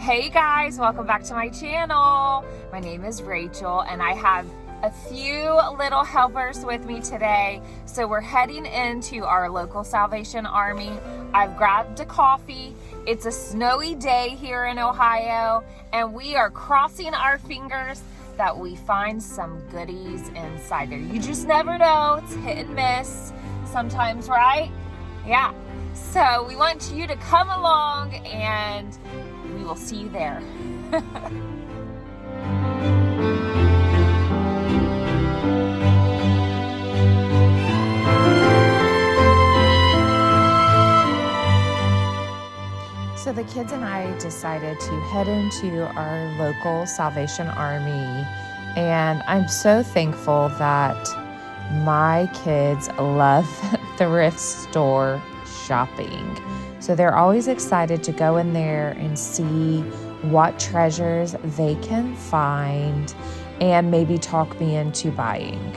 Hey guys, welcome back to my channel. My name is Rachel and I have a few little helpers with me today. So we're heading into our local Salvation Army. I've grabbed a coffee. It's a snowy day here in Ohio and we are crossing our fingers that we find some goodies inside there. You just never know, it's hit and miss sometimes, right? Yeah, so we want you to come along and we will see you there. So the kids and I decided to head into our local Salvation Army, and I'm so thankful that my kids love thrift store shopping. So they're always excited to go in there and see what treasures they can find and maybe talk me into buying.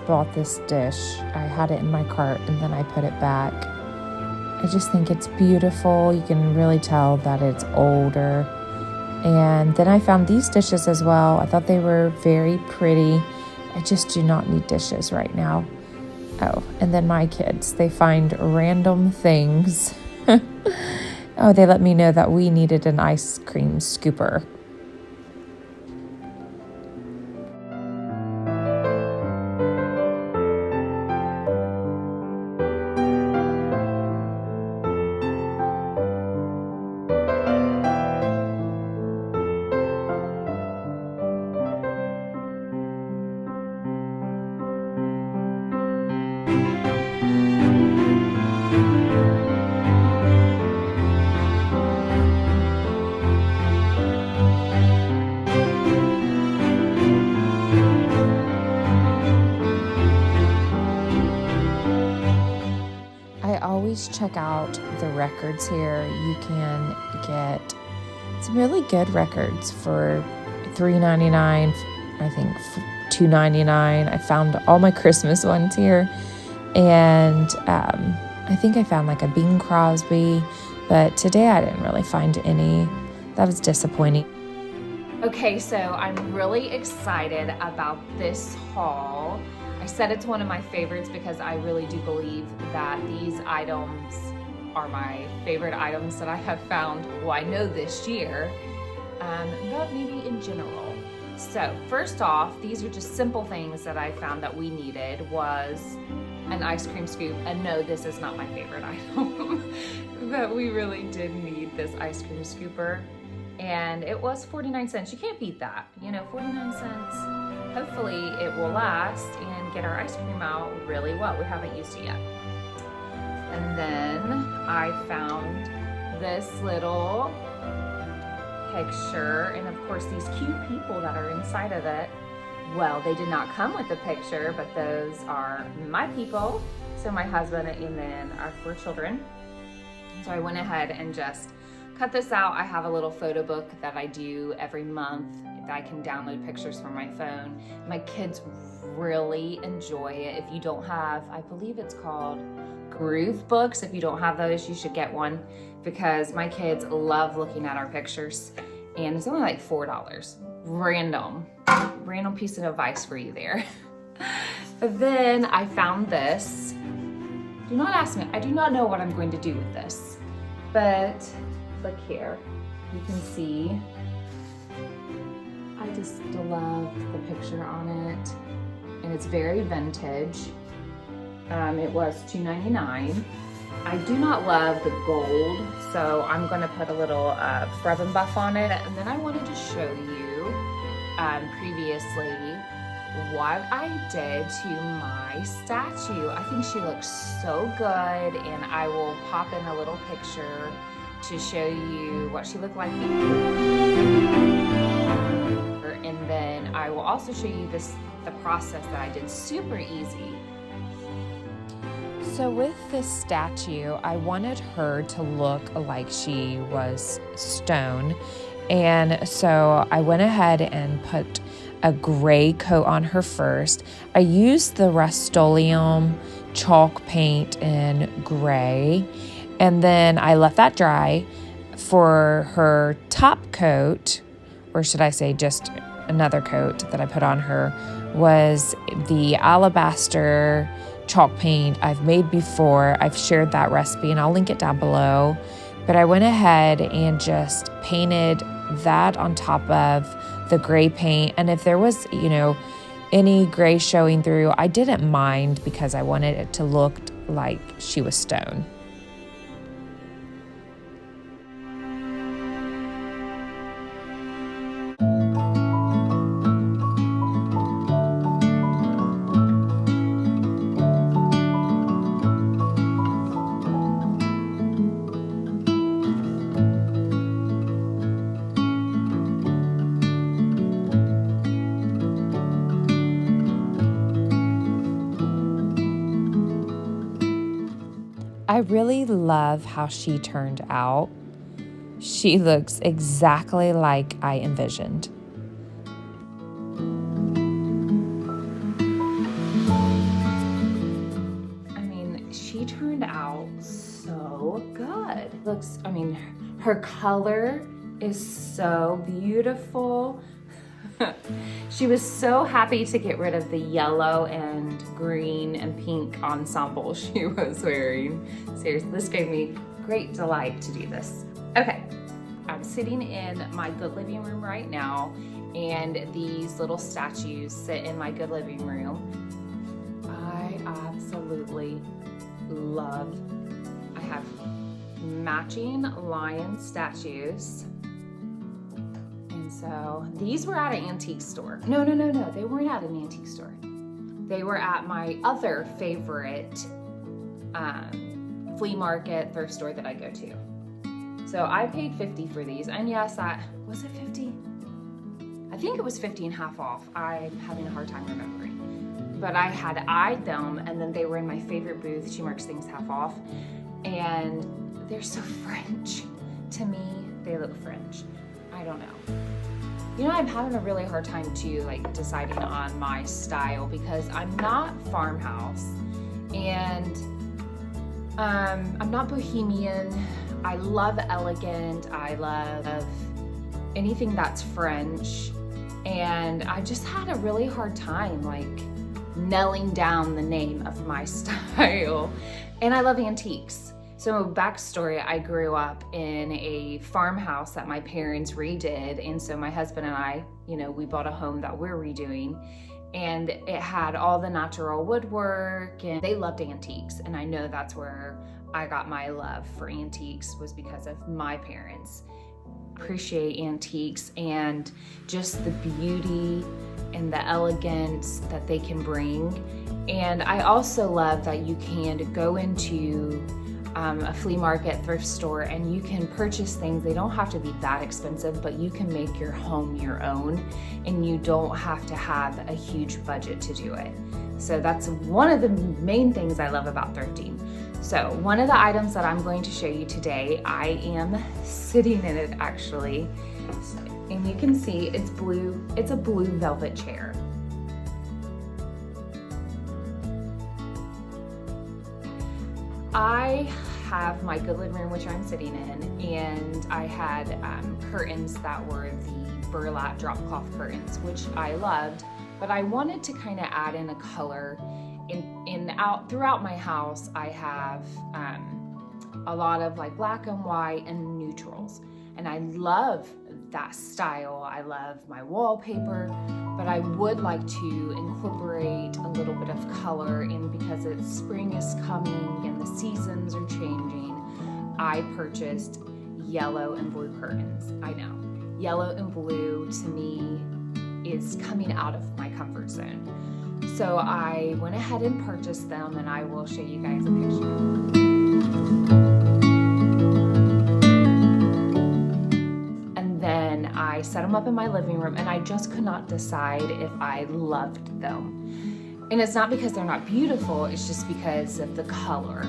Bought this dish. I had it in my cart and then I put it back. I just think it's beautiful. You can really tell that it's older. And then I found these dishes as well. I thought they were very pretty. I just do not need dishes right now. Oh, and then my kids, they find random things. Oh, they let me know that we needed an ice cream scooper. Check out the records here. You can get some really good records for $3.99, I think $2.99. I found all my Christmas ones here, and I think I found like a Bing Crosby, but today I didn't really find any. That was disappointing. Okay, so I'm really excited about this haul. I said it's one of my favorites because I really do believe that these items are my favorite items that I have found, well, I know this year, but maybe in general. So first off, these are just simple things that I found that we needed was an ice cream scoop. And no, this is not my favorite item, but we really did need this ice cream scooper. And it was 49 cents. You can't beat that, 49 cents. Hopefully it will last and get our ice cream out really well. We haven't used it yet. And then I found this little picture, and of course these cute people that are inside of it. Well, they did not come with the picture, but those are my people. So my husband and then our 4 children. So I went ahead and just cut this out. I have a little photo book that I do every month that I can download pictures from my phone. My kids really enjoy it. If you don't have, I believe it's called Groove Books. If you don't have those, you should get one because my kids love looking at our pictures, and it's only like $4. Random piece of advice for you there. But then I found this. Do not ask me. I do not know what I'm going to do with this, but look here, you can see, I just love the picture on it, and it's very vintage. It was $2.99. I do not love the gold, so I'm going to put a little rub and buff on it. And then I wanted to show you previously what I did to my statue. I think she looks so good, and I will pop in a little picture to show you what she looked like before. And then also show you the process that I did, super easy. So with this statue, I wanted her to look like she was stone. And so I went ahead and put a gray coat on her first. I used the Rustoleum Chalk paint in gray. And then I left that dry. For her top coat, or should I say just another coat that I put on her, was the Alabaster chalk paint I've made before. I've shared that recipe and I'll link it down below. But I went ahead and just painted that on top of the gray paint. And if there was, any gray showing through, I didn't mind because I wanted it to look like she was stone. I really love how she turned out. She looks exactly like I envisioned. I mean, she turned out so good. Her color is so beautiful. She was so happy to get rid of the yellow and green and pink ensemble she was wearing. Seriously, this gave me great delight to do this. Okay, I'm sitting in my good living room right now, and these little statues sit in my good living room. I absolutely love. I have matching lion statues. So these were at an antique store. No, they weren't at an antique store. They were at my other favorite flea market, thrift store that I go to. So I paid $50 for these, and yes, was it $50? I think it was 50 and half off. I'm having a hard time remembering. But I had eyed them, and then they were in my favorite booth. She marks things half off, and they're so French. To me, they look French. I don't know. I'm having a really hard time too, deciding on my style, because I'm not farmhouse and I'm not bohemian. I love elegant. I love anything that's French. And I just had a really hard time nailing down the name of my style. And I love antiques. So backstory, I grew up in a farmhouse that my parents redid. And so my husband and I, we bought a home that we're redoing, and it had all the natural woodwork, and they loved antiques. And I know that's where I got my love for antiques, was because of my parents. Appreciate antiques and just the beauty and the elegance that they can bring. And I also love that you can go into a flea market, thrift store, and you can purchase things. They don't have to be that expensive, but you can make your home your own, and you don't have to have a huge budget to do it. So that's one of the main things I love about thrifting. So one of the items that I'm going to show you today, I am sitting in it actually, and you can see it's blue. It's a blue velvet chair. I have my good living room, which I'm sitting in, and I had curtains that were the burlap drop cloth curtains, which I loved, but I wanted to kind of add in a color. Throughout my house, I have a lot of black and white and neutrals, and I love that style. I love my wallpaper, but I would like to incorporate a little bit of color in, because spring is coming and the seasons are changing. I purchased yellow and blue curtains. I know, yellow and blue to me is coming out of my comfort zone. So I went ahead and purchased them, and I will show you guys a picture. I I set them up in my living room, and I just could not decide if I loved them. And it's not because they're not beautiful, it's just because of the color.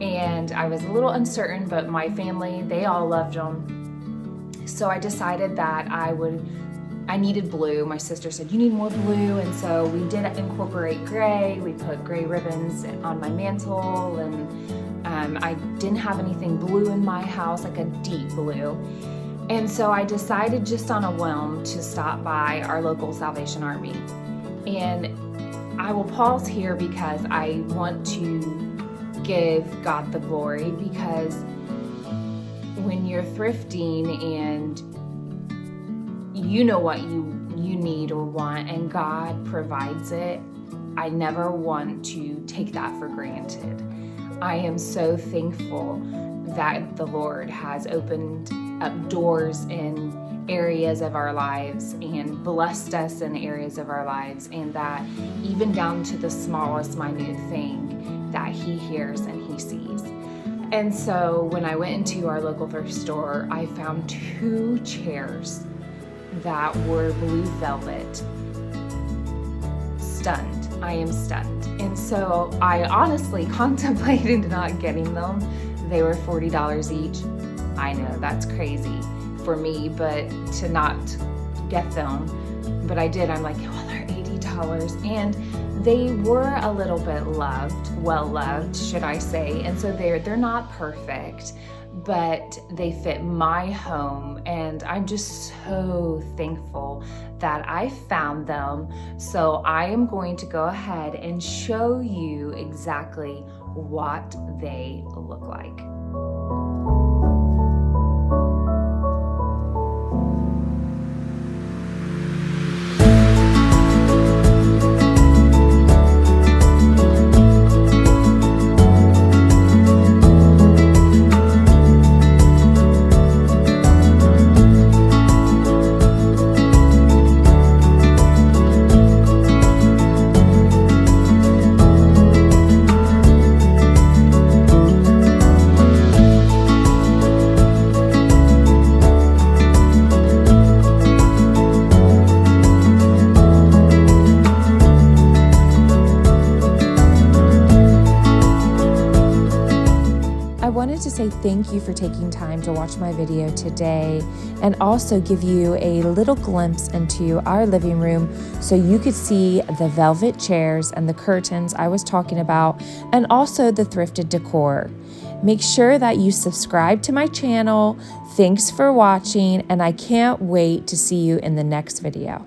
And I was a little uncertain, but my family, they all loved them. So I decided that I needed blue. My sister said, you need more blue. And so we did incorporate gray. We put gray ribbons on my mantle, and I didn't have anything blue in my house, like a deep blue. And so I decided just on a whim to stop by our local Salvation Army. And I will pause here because I want to give God the glory, because when you're thrifting and you know what you need or want and God provides it, I never want to take that for granted. I am so thankful that the Lord has opened up doors in areas of our lives and blessed us in areas of our lives, and that even down to the smallest minute thing that He hears and He sees. And so when I went into our local thrift store, I found 2 chairs that were blue velvet. Stunned. I am stunned. And so I honestly contemplated not getting them. They were $40 each. I know that's crazy for me, but to not get them, but I did. I'm like, well, they're $80, and they were a little bit well loved, should I say. And so they're not perfect, but they fit my home, and I'm just so thankful that I found them. So I am going to go ahead and show you exactly what they look like. To say thank you for taking time to watch my video today, and also give you a little glimpse into our living room so you could see the velvet chairs and the curtains I was talking about, and also the thrifted decor. Make sure that you subscribe to my channel. Thanks for watching, and I can't wait to see you in the next video.